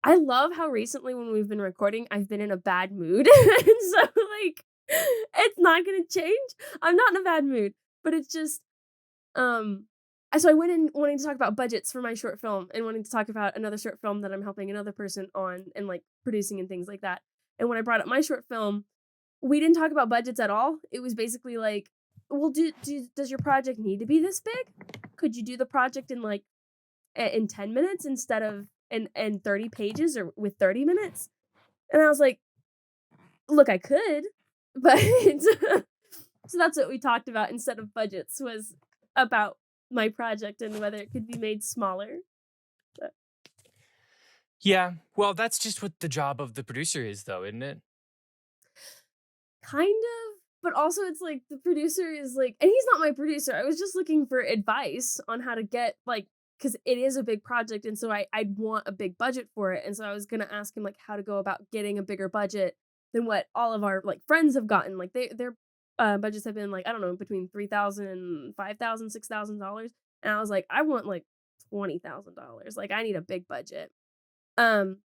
I love how recently when we've been recording, I've been in a bad mood. And so, like, it's not gonna change. I'm not in a bad mood, but it's just, um so I went in wanting to talk about budgets for my short film and wanting to talk about another short film that I'm helping another person on and, like, producing and things like that. And when I brought up my short film, we didn't talk about budgets at all. It was basically like, "Well, does your project need to be this big? Could you do the project in, like, in 10 minutes instead of in 30 pages or with 30 minutes?" And I was like, "Look, I could," but so that's what we talked about instead of budgets, was about my project and whether it could be made smaller. But Yeah, well, that's just what the job of the producer is, though, isn't it? kind of, but also it's like the producer is like, and he's not my producer. I was just looking for advice on how to get, like, because it is a big project, and so I'd want a big budget for it, and so I was gonna ask him like how to go about getting a bigger budget than what all of our like friends have gotten. Like their budgets have been like, I don't know, between $3,000 and $5,000, $6,000, and I was like, I want like $20,000. Like I need a big budget. Um,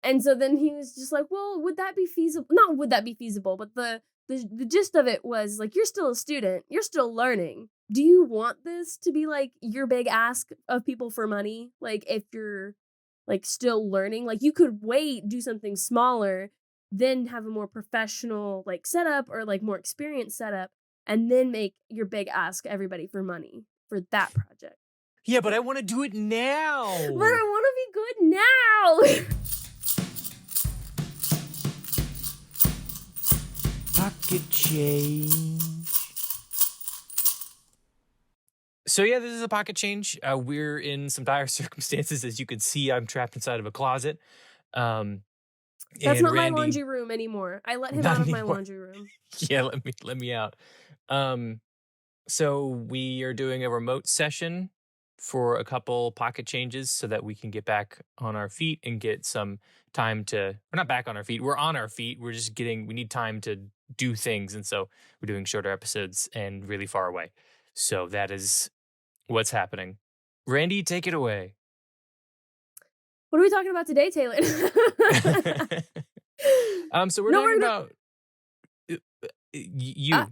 and so then he was just like, "Well, would that be feasible?" Not would that be feasible, but the gist of it was like, "You're still a student. You're still learning. Do you want this to be like your big ask of people for money? Like if you're like still learning, like you could wait, do something smaller, then have a more professional like setup or like more experienced setup, and then make your big ask everybody for money for that project." Yeah, but But I want to do it now. I want to be good now. Pocket change. So yeah, this is a pocket change. We're in some dire circumstances, as you can see. I'm trapped inside of a closet. Um, That's and not my Randy, laundry room anymore. I let him not out of my anymore. laundry room. Yeah, let me out. Um, so we are doing a remote session for a couple pocket changes so that we can get back on our feet and get some time to. We're not back on our feet. We're on our feet. We're just getting. We need time to do things, and so we're doing shorter episodes and really far away. So that is what's happening. Randy, take it away. What are we talking about today, Taylor? So we're No, talking we're gonna. about Uh, you. you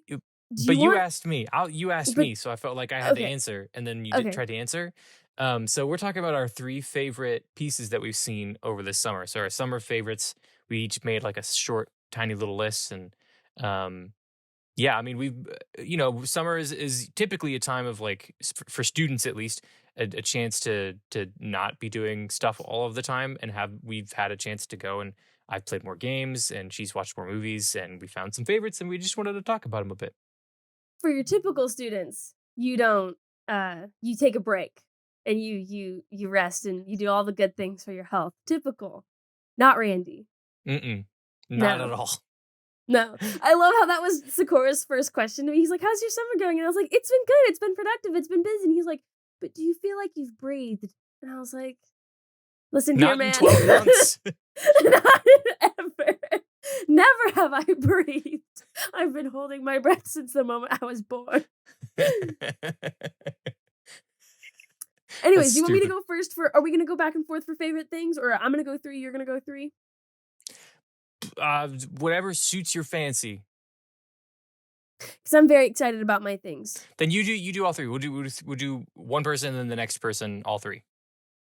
You- do But you you want? asked me. You asked But me, so I felt like I had to okay, answer, and then you did okay. try to answer. So we're talking about our three favorite pieces that we've seen over the summer. So our summer favorites, we each made like a short, tiny little list, and um, yeah, I mean, summer is typically a time of like for students at least a chance to not be doing stuff all of the time, and we've had a chance to go and I've played more games and she's watched more movies and we found some favorites and we just wanted to talk about them a bit. For your typical students, you don't. You take a break and you rest and you do all the good things for your health. Typical, not Randy. Mm-mm, not at No, all. no. I love how that was Sakura's first question to me. He's like, "How's your summer going?" And I was like, "It's been good. It's been productive. It's been busy." And he's like, "But do you feel like you've breathed?" And I was like, "Listen here, Not in man. 12 months. Not ever. Never have I breathed. I've been holding my breath since the moment I was born." That's Anyways, do you want me to stupid. go first for, are we gonna go back and forth for favorite things? Or I'm gonna go three, you're gonna go three? Whatever suits your fancy. Because I'm very excited about my things. Then you do all three. We'll do one person and then the next person, all three.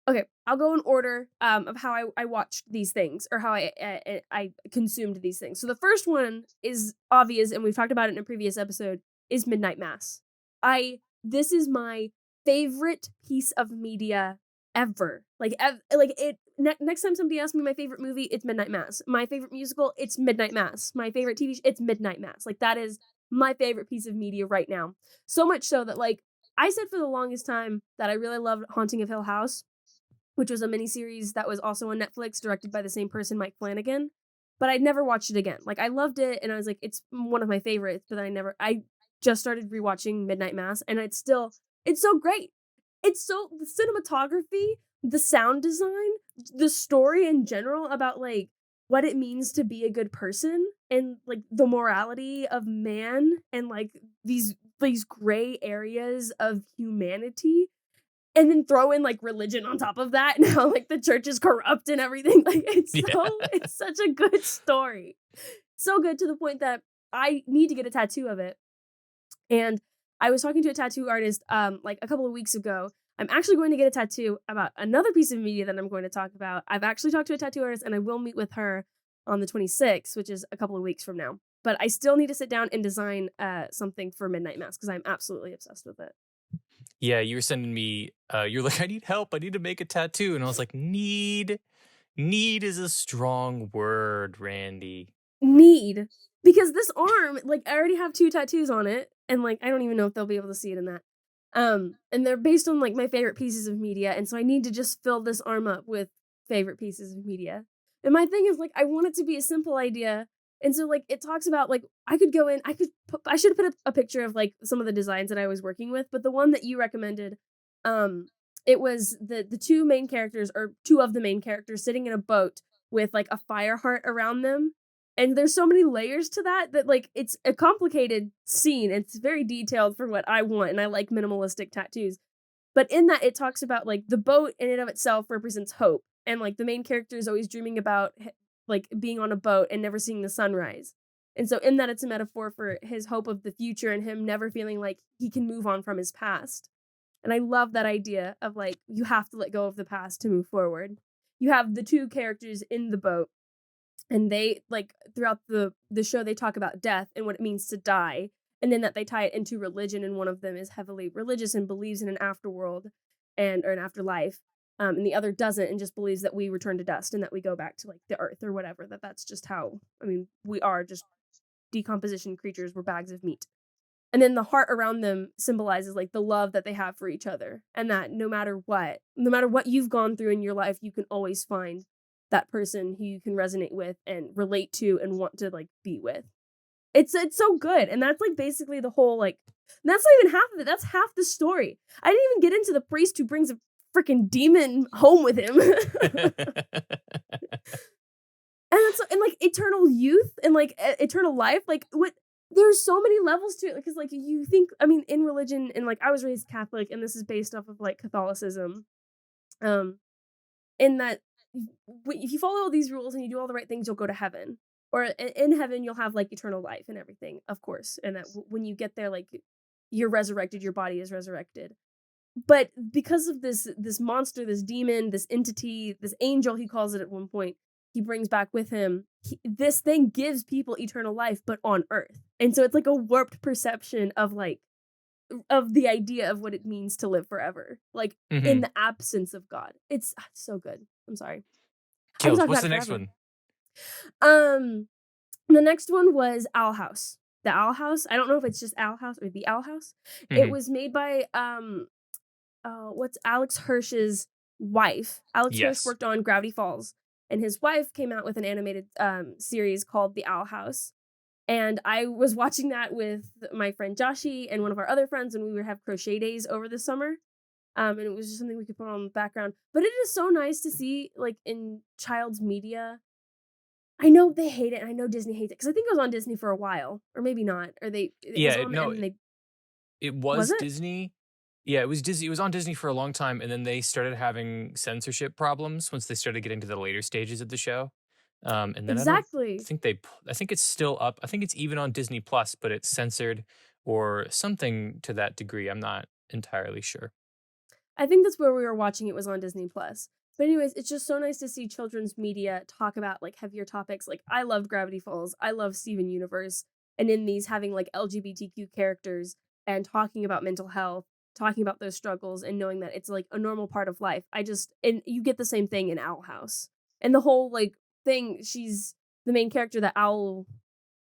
Okay, I'll go in order of how I watched these things or how I consumed these things. So the first one is obvious, and we've talked about it in a previous episode, is Midnight Mass. This is my favorite piece of media ever. Next time somebody asks me my favorite movie, it's Midnight Mass. My favorite musical, it's Midnight Mass. My favorite TV show, it's Midnight Mass. Like that is my favorite piece of media right now. So much so that like I said for the longest time that I really loved Haunting of Hill House, which was a miniseries that was also on Netflix, directed by the same person, Mike Flanagan. But I'd never watched it again. Like I loved it, and I was like, it's one of my favorites. But I just started rewatching Midnight Mass, and it's so great. It's so the cinematography, the sound design, the story in general about like what it means to be a good person and like the morality of man and like these gray areas of humanity. and then throw in, like, religion on top of that and how, like, the church is corrupt and everything, like, Yeah. it's such a good story. So good to the point that I need to get a tattoo of it, and I was talking to a tattoo artist, like, a couple of weeks ago. I'm actually going to get a tattoo about another piece of media that I'm going to talk about. I've actually talked to a tattoo artist, and I will meet with her on the 26th, which is a couple of weeks from now. But I still need to sit down and design, something for Midnight Mass because 'cause I'm absolutely obsessed with it. Yeah, you were sending me, you're like, "I need help, I need to make a tattoo," and I was like, "Need? Need is a strong word, Randy." Need. Because this arm, like, I already have 2 tattoos on it, and, like, I don't even know if they'll be able to see it in that. And they're based on, like, my favorite pieces of media, and so I need to just fill this arm up with favorite pieces of media. And my thing is, like, I want it to be a simple idea, and so, like, it talks about, like, I could go in I could put I should put a picture of, like, some of the designs that I was working with, but the one that you recommended, um, it was the 2 main characters or 2 of the main characters sitting in a boat with, like, a fire heart around them, and there's so many layers to that, like, it's a complicated scene, it's very detailed for what I want, and I like minimalistic tattoos. But in that, it talks about, like, the boat in and of itself represents hope, and, like, the main character is always dreaming about like, being on a boat and never seeing the sunrise. And so in that, it's a metaphor for his hope of the future and him never feeling like he can move on from his past. And I love that idea of, like, you have to let go of the past to move forward. You have the 2 characters in the boat and they like throughout the show they talk about death and what it means to die, and then that they tie it into religion, and one of them is heavily religious and believes in an afterworld and or an afterlife, and the other doesn't and just believes that we return to dust and that we go back to like the earth or whatever, that's just how, I mean, we are just decomposition creatures, we're bags of meat. And then the heart around them symbolizes like the love that they have for each other. And that no matter what you've gone through in your life, you can always find that person who you can resonate with and relate to and want to like be with. It's so good. And that's like basically the whole like that's not even half of it. That's half the story. I didn't even get into the priest who brings a freaking demon home with him. And it's and, like, eternal youth and, like, eternal life, like, what there's so many levels to it because, like, you think I mean, in religion and, like, I was raised Catholic, and this is based off of, like, Catholicism, um, in that if you follow all these rules and you do all the right things, you'll go to heaven, or in heaven, you'll have, like, eternal life and everything, of course, and that when you get there, like, you're resurrected, your body is resurrected. But because of this monster, this demon, this entity, this angel, he calls it at one point, he brings back with him, this thing gives people eternal life, but on Earth. And so it's like a warped perception of like of the idea of what it means to live forever, like in Mhm. the absence of God. It's so good. I'm sorry. I can Kills. talk What's about the it next forever. one? Um, the next one was Owl House. The Owl House. I don't know if it's just Owl House or the Owl House. It Mhm. was made by what's Alex Hirsch's wife. Alex Hirsch Yes. worked on Gravity Falls, and his wife came out with an animated series called The Owl House. And I was watching that with my friend Joshi and one of our other friends, and we would have crochet days over the summer. And it was just something we could put on the background. But it is so nice to see, like in child's media. I know they hate it, and I know Disney hates it because I think it was on Disney for a while, or maybe not, or it Yeah, was on, no, and they it was was it Disney. Yeah, it was Disney. It was on Disney for a long time, and then they started having censorship problems once they started getting to the later stages of the show. And then I don't exactly. think I think it's still up. I think it's even on Disney Plus, but it's censored or something to that degree. I'm not entirely sure. I think that's where we were watching it was on Disney Plus. But anyways, it's just so nice to see children's media talk about like heavier topics. Like I loved Gravity Falls. I love Steven Universe. And in these having like LGBTQ characters and talking about mental health, talking about those struggles and knowing that it's like a normal part of life. I just and you get the same thing in Owl House. And the whole like thing, she's the main character, the owl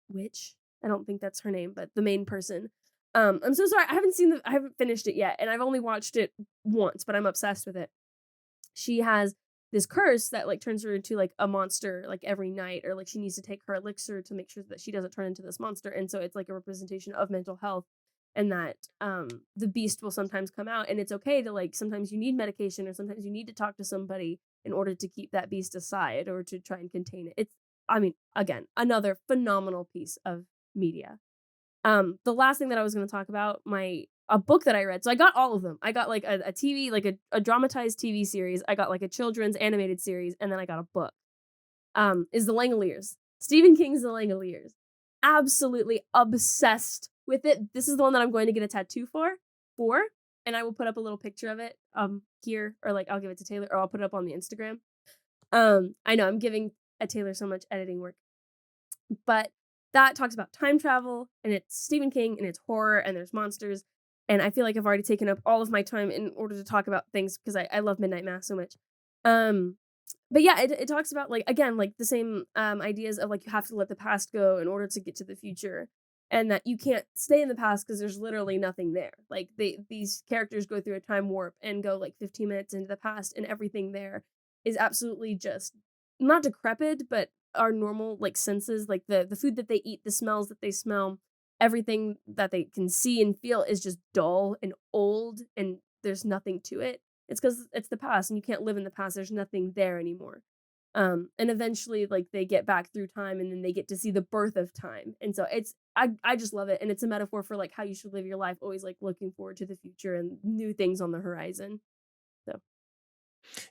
witch. I don't think that's her name, but the main person. I'm so sorry. I haven't finished it yet, and I've only watched it once, but I'm obsessed with it. She has this curse that like turns her into like a monster like every night, or like she needs to take her elixir to make sure that she doesn't turn into this monster. And so it's like a representation of mental health, and that the beast will sometimes come out, and it's okay to like sometimes you need medication or sometimes you need to talk to somebody in order to keep that beast aside or to try and contain it. It's I mean, again, another phenomenal piece of media. The last thing that I was going to talk about, my a book that I read. So I got all of them. I got like a TV, like a dramatized TV series. I got like a children's animated series, and then I got a book. Is The Langoliers. Stephen King's The Langoliers. Absolutely obsessed with it. This is the one that I'm going to get a tattoo for, and I will put up a little picture of it here, or like I'll give it to Taylor, or I'll put it up on the Instagram. I know I'm giving Taylor so much editing work, but that talks about time travel, and it's Stephen King, and it's horror, and there's monsters, and I feel like I've already taken up all of my time in order to talk about things because I love Midnight Mass so much. Um, but yeah, it talks about, like, again, like, the same, ideas of, like, you have to let the past go in order to get to the future, and that you can't stay in the past because there's literally nothing there. Like, these characters go through a time warp and go, like, 15 minutes into the past, and everything there is absolutely just not decrepit, but our normal, like, senses, like, the food that they eat, the smells that they smell, everything that they can see and feel is just dull and old, and there's nothing to it. It's because it's the past, and you can't live in the past, there's nothing there anymore. And eventually, like, they get back through time, and then they get to see the birth of time, and so I just love it, and it's a metaphor for, like, how you should live your life, always, like, looking forward to the future and new things on the horizon, so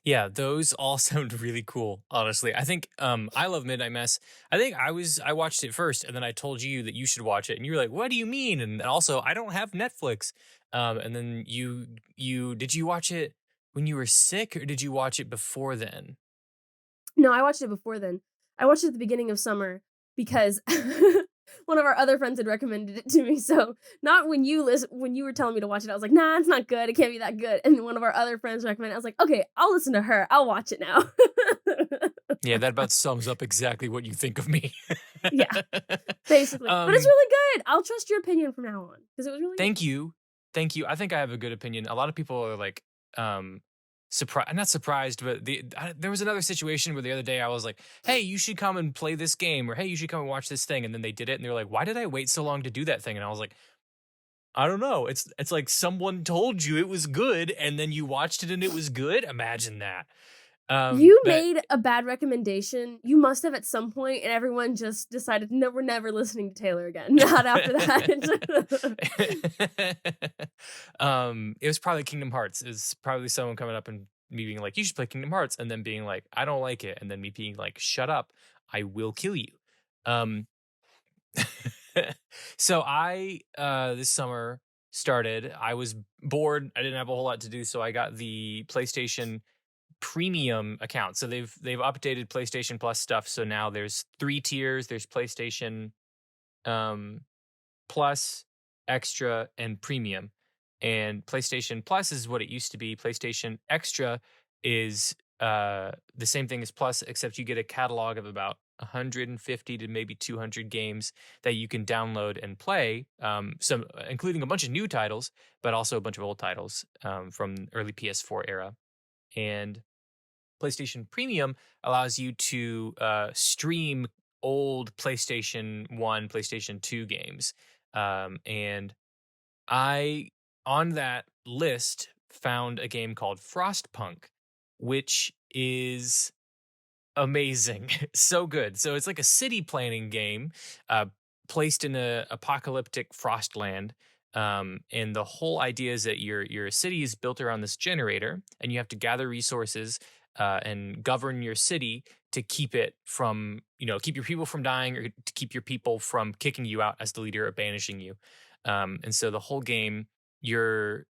Yeah, those all sound really cool, honestly. I think I love Midnight Mass. I think I watched it first and then I told you that you should watch it and you were like, "What do you mean?" And also, I don't have Netflix. And then you did you watch it when you were sick or did you watch it before then? no, I watched it before then. I watched it at the beginning of summer because one of our other friends had recommended it to me. So not when you were telling me to watch it, I was like, nah, it's not good. It can't be that good. And one of our other friends recommended it. I was like, okay, I'll listen to her. I'll watch it now. Yeah, that about sums up exactly what you think of me. Yeah, basically. But it's um really good. I'll trust your opinion from now on because it was really good. Thank you. Thank you. I think I have a good opinion. A lot of people are like, surprised, not surprised, but there was another situation where the other day I was like, "Hey, you should come and play this game," or "Hey, you should come and watch this thing," and then they did it, and they were like, "Why did I wait so long to do that thing?" And I was like, "I don't know. It's like someone told you it was good, and then you watched it and it was good. Imagine that." You But made a bad recommendation. You must have at some point, and everyone just decided, no, we're never listening to Taylor again. Not after that. It was probably Kingdom Hearts. It's probably someone coming up and me being like, "You should play Kingdom Hearts," and then being like, "I don't like it," and then me being like, "Shut up, I will kill you." Um, so I this summer started. I was bored. I didn't have a whole lot to do, so I got the PlayStation Premium account. So they've updated PlayStation Plus stuff. So now there's 3 tiers. There's PlayStation um Plus, Extra, and Premium. And PlayStation Plus is what it used to be. PlayStation Extra is the same thing as Plus, except you get a catalog of about 150 to maybe 200 games that you can download and play. Some, including a bunch of new titles, but also a bunch of old titles from early PS4 era. And PlayStation Premium allows you to stream old PlayStation 1, PlayStation 2 games. And I, on that list, found a game called Frostpunk, which is amazing. So good. So it's like a city planning game uh, placed in a apocalyptic frostland. And the whole idea is that your city is built around this generator, and you have to gather resources and govern your city to keep it from, keep your people from dying or to keep your people from kicking you out as the leader or banishing you. And so the whole game, you're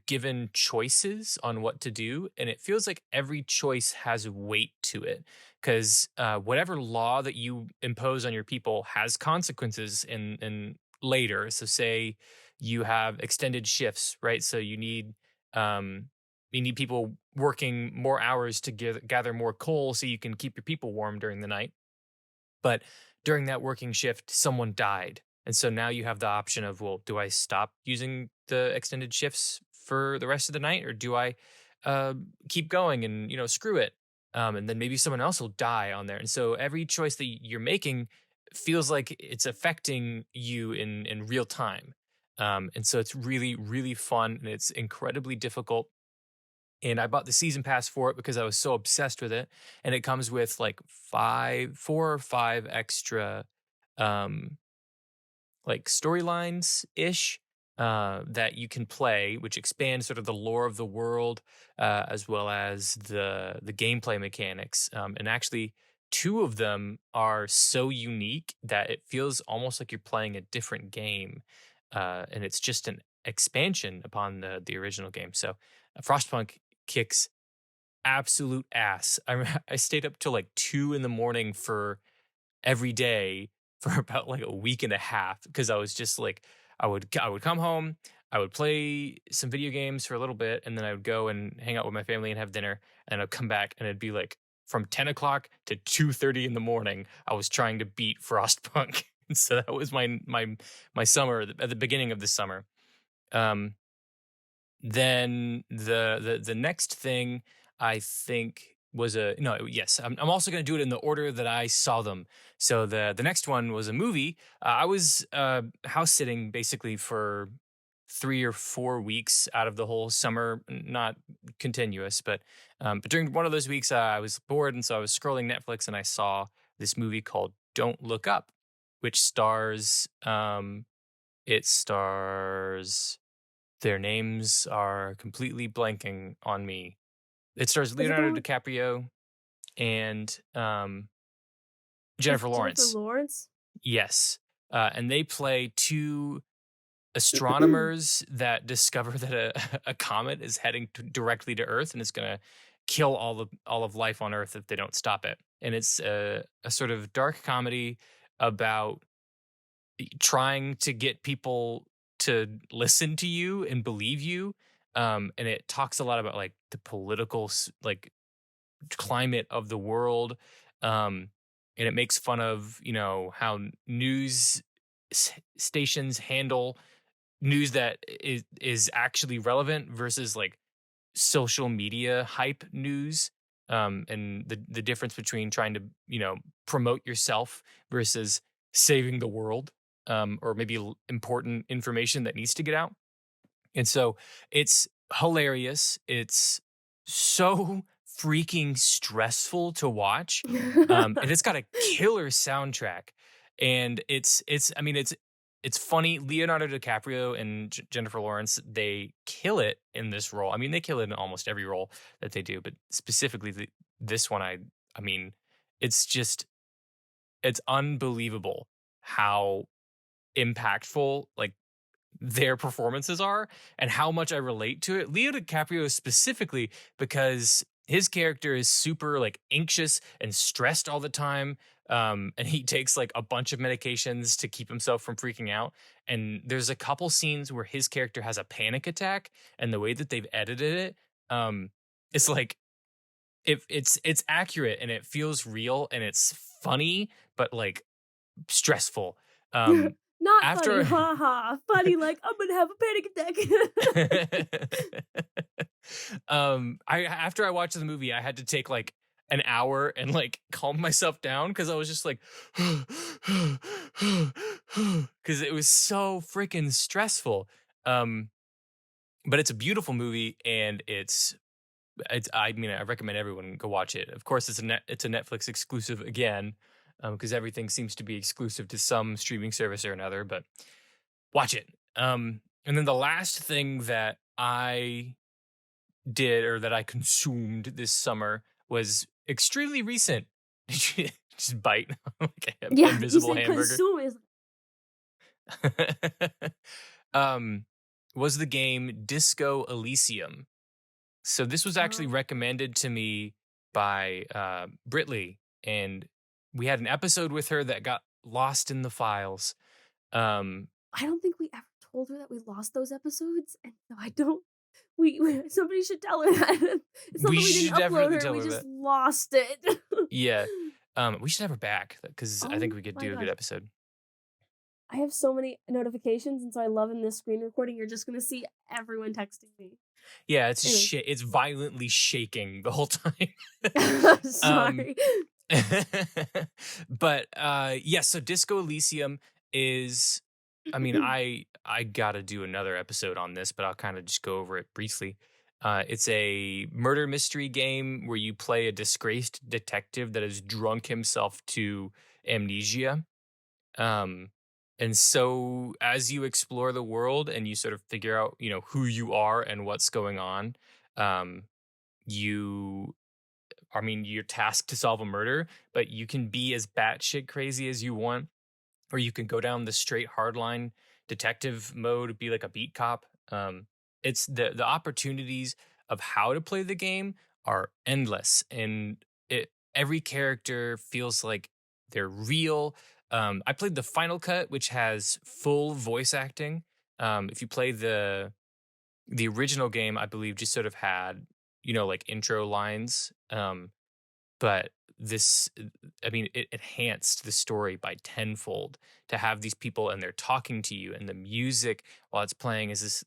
given choices on what to do, and it feels like every choice has weight to it because whatever law that you impose on your people has consequences in later. So say you have extended shifts, right? So um, you need people working more hours to gather more coal so you can keep your people warm during the night. But during that working shift, someone died. And so now you have the option of, well, do I stop using the extended shifts for the rest of the night, or do I keep going and screw it? And then maybe someone else will die on there. And so every choice that you're making feels like it's affecting you in real time. And so it's really really fun and it's incredibly difficult, and I bought the season pass for it because I was so obsessed with it. And it comes with like 4 or 5 extra, um, like storylines ish. that you can play, which expands sort of the lore of the world, as well as the gameplay mechanics. And actually, two of them are so unique that it feels almost like you're playing a different game, and it's just an expansion upon the original game. So, Frostpunk kicks absolute ass. I stayed up till like 2 in the morning for every day for about like a week and a half because I was just like I would come home, I would play some video games for a little bit, and then I would go and hang out with my family and have dinner, and I'd come back and it'd be like from 10 o'clock to 2:30 in the morning. I was trying to beat Frostpunk. And so that was my summer at the beginning of the summer. Um, then the next thing I think was a no, yes, I'm also gonna do it in the order that I saw them. So the next one was a movie. I was house sitting basically for 3 or 4 weeks out of the whole summer, not continuous, but during one of those weeks I was bored, and so I was scrolling Netflix and I saw this movie called Don't Look Up, which stars their names are completely blanking on me. It stars Is it the Leonardo one DiCaprio and, with Jennifer Jennifer Lawrence. Lawrence? Yes, and they play 2 astronomers that discover that a comet is heading directly to Earth, and it's gonna kill all of life on Earth if they don't stop it. And it's a sort of dark comedy about trying to get people to listen to you and believe you. And it talks a lot about like the political like climate of the world. Um, and it makes fun of how news stations handle news that is actually relevant versus like social media hype news. And the difference between trying to promote yourself versus saving the world, or maybe important information that needs to get out. And so it's hilarious. It's so freaking stressful to watch. And it's got a killer soundtrack. And it's I mean it's funny. Leonardo DiCaprio and Jennifer Lawrence, they kill it in this role. I mean, they kill it in almost every role that they do, but specifically this one, I mean, it's just it's unbelievable how impactful like their performances are and how much I relate to it. Leo DiCaprio specifically because his character is super like anxious and stressed all the time. And he takes like a bunch of medications to keep himself from freaking out. And there's a couple scenes where his character has a panic attack, and the way that they've edited it, it's like it's accurate and it feels real and it's funny, but like stressful. Um, Not funny, after ha ha. Funny like, "I'm gonna have a panic attack." I after I watched the movie, I had to take like an hour and like calm myself down because I was just like, because it was so freaking stressful. Um, but it's a beautiful movie, and it's I mean, I recommend everyone go watch it. Of course, it's a Netflix exclusive again, because everything seems to be exclusive to some streaming service or another. But watch it. And then the last thing that I did or that I consumed this summer was extremely recent. Just bite like an Yeah, you invisible said hamburger. consume is um, was the game Disco Elysium. So this was actually um, recommended to me by Britley, and we had an episode with her that got lost in the files. Um, I don't think we ever told her that we lost those episodes, and so I don't we somebody should tell her that. It's not we that we didn't should upload definitely her, tell we her just that. lost it. Yeah, we should have her back because I think Oh we could my do a good gosh. episode. I have so many notifications, and so I love in this screen recording, you're just gonna see everyone texting me. Yeah, Anyways, it's violently shaking the whole time. um, sorry. but yeah, so Disco Elysium is I mean, I gotta do another episode on this, but I'll kind of just go over it briefly. It's a murder mystery game where you play a disgraced detective that has drunk himself to amnesia. Um, And so as you explore the world and you sort of figure out, who you are and what's going on, um, you I mean, you're tasked to solve a murder, but you can be as batshit crazy as you want, or you can go down the straight hardline detective mode, be like a beat cop. It's the opportunities of how to play the game are endless, and every character feels like they're real. I played the final cut, which has full voice acting. If you play the original game, I believe just sort of had like intro lines. But this I mean, it enhanced the story by tenfold to have these people and they're talking to you, and the music while it's playing is this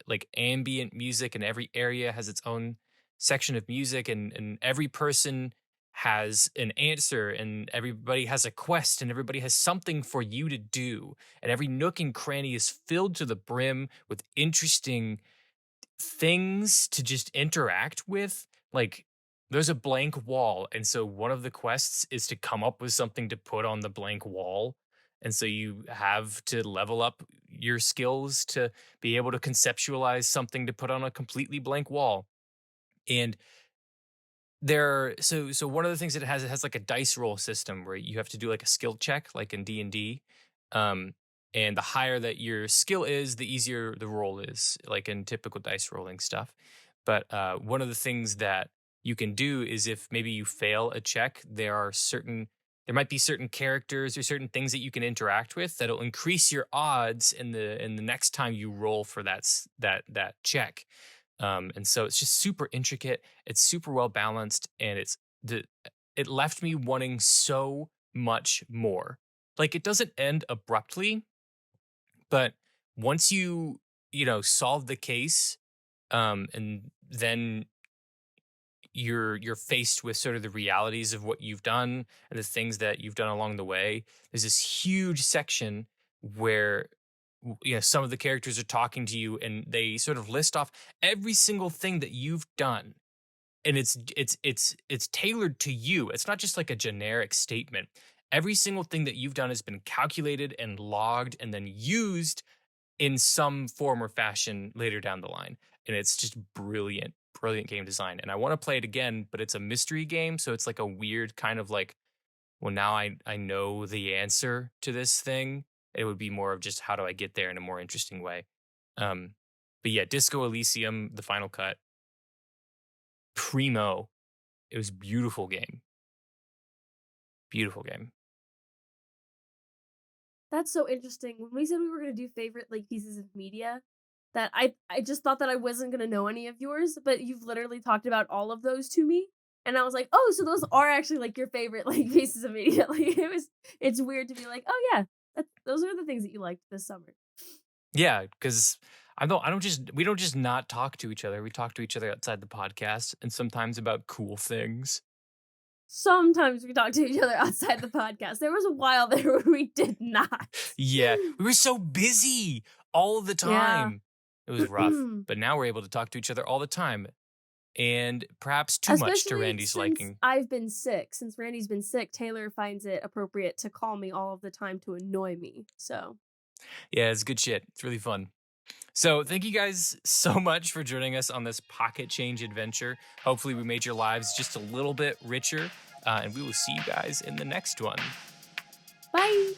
like ambient music, and every area has its own section of music, and every person has an answer, and everybody has a quest, and everybody has something for you to do, and every nook and cranny is filled to the brim with interesting things to just interact with. Like, there's a blank wall, and so one of the quests is to come up with something to put on the blank wall. And so you have to level up your skills to be able to conceptualize something to put on a completely blank wall. And so one of the things that it has like a dice roll system where you have to do like a skill check like in D&D. Um and the higher that your skill is, the easier the roll is, like in typical dice rolling stuff. But one of the things that you can do is, if maybe you fail a check, there might be certain characters or certain things that you can interact with that'll increase your odds in the next time you roll for that check. And so it's just super intricate. It's super well balanced, and it left me wanting so much more. Like, it doesn't end abruptly, but once solve the case, and then you're faced with sort of the realities of what you've done and the things that you've done along the way. There's this huge section where some of the characters are talking to you, and they sort of list off every single thing that you've done, and it's tailored to you. It's not just like a generic statement. Every single thing that you've done has been calculated and logged and then used in some form or fashion later down the line. And it's just brilliant, brilliant game design. And I want to play it again, but it's a mystery game. So it's like a weird kind of like, well, now I know the answer to this thing. It would be more of just how do I get there in a more interesting way. Um, but yeah, Disco Elysium, the final cut, primo. It was beautiful game. Beautiful game. That's so interesting. When we said we were gonna do favorite like pieces of media, that I just thought that I wasn't gonna know any of yours, but you've literally talked about all of those to me, and I was like, oh, so those are actually like your favorite like pieces of media. Like it's weird to be like, oh yeah, those are the things that you liked this summer. Yeah, because we don't just not talk to each other. We talk to each other outside the podcast, and sometimes about cool things. Sometimes we talk to each other outside the podcast. There was a while there where we did not. Yeah, we were so busy all the Yeah. time. It was rough, but now we're able to talk to each other all the time, and perhaps too much to Especially Randy's since liking. I've been sick. Since Randy's been sick, Taylor finds it appropriate to call me all of the time to annoy me. So, Yeah, it's good shit. It's really fun. So, thank you guys so much for joining us on this pocket change adventure. Hopefully, we made your lives just a little bit richer, and we will see you guys in the next one. bye.